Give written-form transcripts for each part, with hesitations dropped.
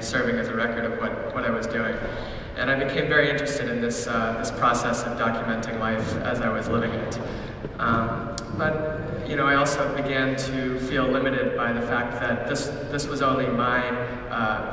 serving as a record of what I was doing. And I became very interested in this process of documenting life as I was living it. But I also began to feel limited by the fact that this was only my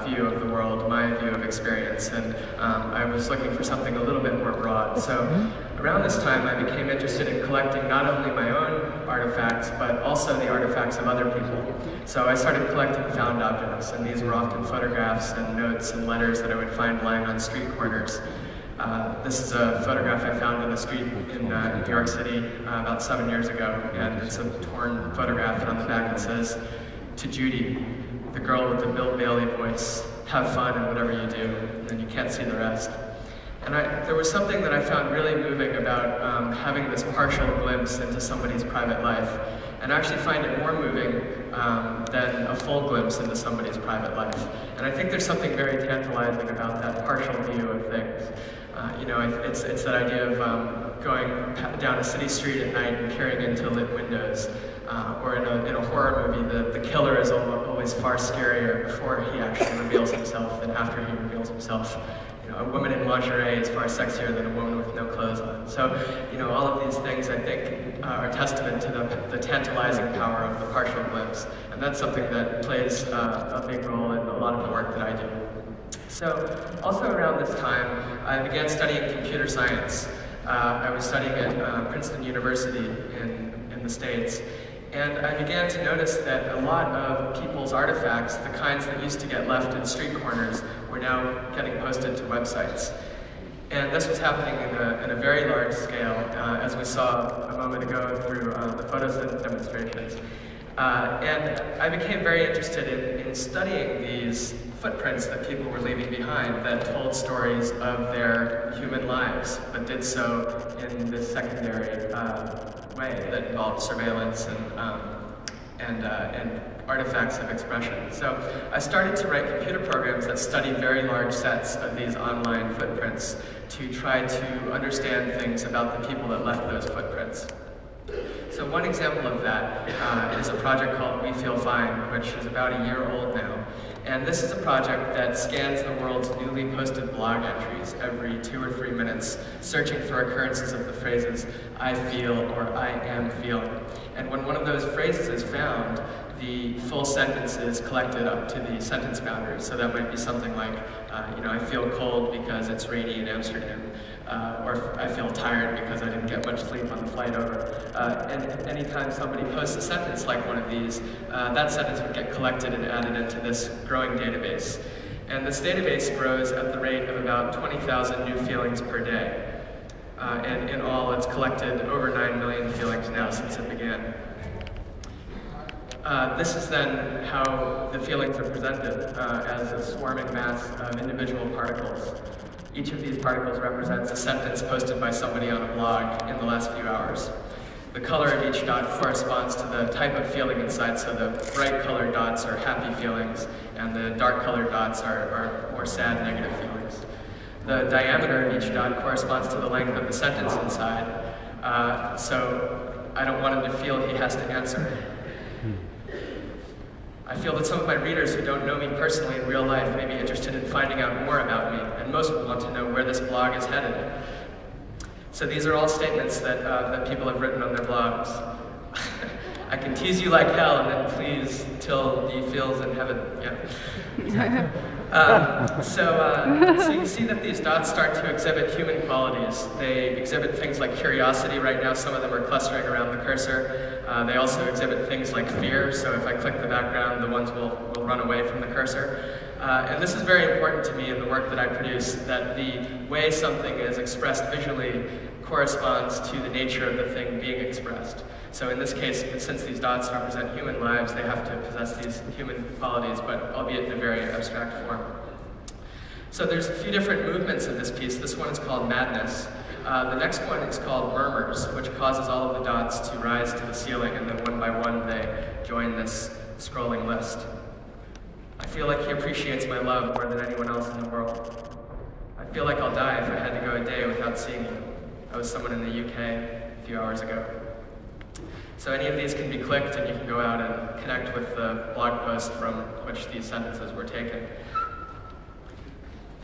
view of the world, my view of experience, and I was looking for something a little bit more broad. So around this time, I became interested in collecting not only my own artifacts, but also the artifacts of other people. So I started collecting found objects, and these were often photographs and notes and letters that I would find lying on street corners. This is a photograph I found in the street in New York City about 7 years ago, and it's a torn photograph, and on the back it says, "To Judy, the girl with the Bill Bailey voice, have fun in whatever you do," and then you can't see the rest. And there was something that I found really moving about having this partial glimpse into somebody's private life, and I actually find it more moving than a full glimpse into somebody's private life. And I think there's something very tantalizing about that partial view of things. It's that idea of going down a city street at night and peering into lit windows. Or in a horror movie, the killer is always far scarier before he actually reveals himself than after he reveals himself. A woman in lingerie is far sexier than a woman with no clothes on. So, all of these things, I think, are testament to the tantalizing power of the partial glimpse. And that's something that plays a big role in a lot of the work that I do. So, also around this time, I began studying computer science. I was studying at Princeton University in the States. And I began to notice that a lot of people's artifacts, the kinds that used to get left in street corners, were now getting posted to websites. And this was happening in a very large scale, as we saw a moment ago through the photos and demonstrations. And I became very interested in studying these footprints that people were leaving behind that told stories of their human lives, but did so in this secondary way that involved surveillance and artifacts of expression. So I started to write computer programs that study very large sets of these online footprints to try to understand things about the people that left those footprints. So one example of that is a project called We Feel Fine, which is about a year old now. And this is a project that scans the world's newly posted blog entries every 2 or 3 minutes, searching for occurrences of the phrases, "I feel" or "I am feeling." And when one of those phrases is found, the full sentence is collected up to the sentence boundaries. So that might be something like, I feel cold because it's rainy in Amsterdam, or I feel tired because I didn't get much sleep on the flight over. And anytime somebody posts a sentence like one of these, that sentence would get collected and added into this growing database. And this database grows at the rate of about 20,000 new feelings per day. And in all, it's collected over 9 million feelings now since it began. This is then how the feelings are presented as a swarming mass of individual particles. Each of these particles represents a sentence posted by somebody on a blog in the last few hours. The color of each dot corresponds to the type of feeling inside, so the bright colored dots are happy feelings, and the dark colored dots are more sad, negative feelings. The diameter of each dot corresponds to the length of the sentence inside, so I don't want him to feel he has to answer. I feel that some of my readers who don't know me personally in real life may be interested in finding out more about me, and most will want to know where this blog is headed. So these are all statements that people have written on their blogs. I can tease you like hell, and then please till ye feels in heaven. Yeah. So you see that these dots start to exhibit human qualities. They exhibit things like curiosity. Right now, some of them are clustering around the cursor. They also exhibit things like fear. So if I click the background, the ones will run away from the cursor. And this is very important to me in the work that I produce, that the way something is expressed visually corresponds to the nature of the thing being expressed. So in this case, since these dots represent human lives, they have to possess these human qualities, but albeit in a very abstract form. So there's a few different movements in this piece. This one is called Madness. The next one is called Murmurs, which causes all of the dots to rise to the ceiling, and then one by one they join this scrolling list. I feel like he appreciates my love more than anyone else in the world. I feel like I'll die if I had to go a day without seeing you. I was someone in the UK a few hours ago. So any of these can be clicked, and you can go out and connect with the blog post from which these sentences were taken.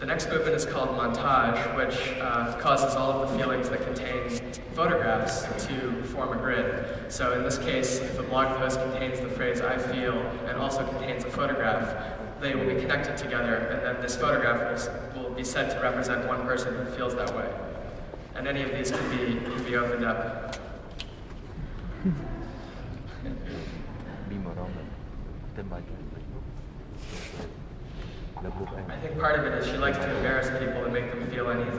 The next movement is called montage, which causes all of the feelings that contain photographs to form a grid. So in this case, if a blog post contains the phrase "I feel" and also contains a photograph, they will be connected together, and then this photograph will be said to represent one person who feels that way. And any of these can be opened up. I think part of it is she likes to embarrass people and make them feel uneasy.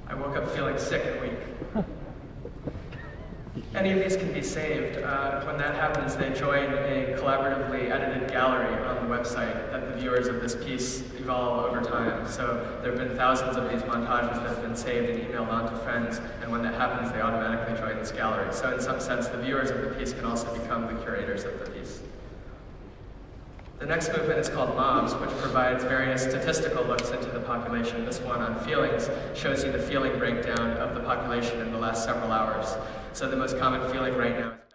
I woke up feeling sick and weak. Any of these can be saved. When that happens, they join a collaboratively edited gallery on the website that the viewers of this piece evolve over time. So there have been thousands of these montages that have been saved and emailed on to friends, and when that happens, they automatically join this gallery. So in some sense, the viewers of the piece can also become the curators of the piece. The next movement is called mobs, which provides various statistical looks into the population. This one on feelings shows you the feeling breakdown of the population in the last several hours. So the most common feeling right now is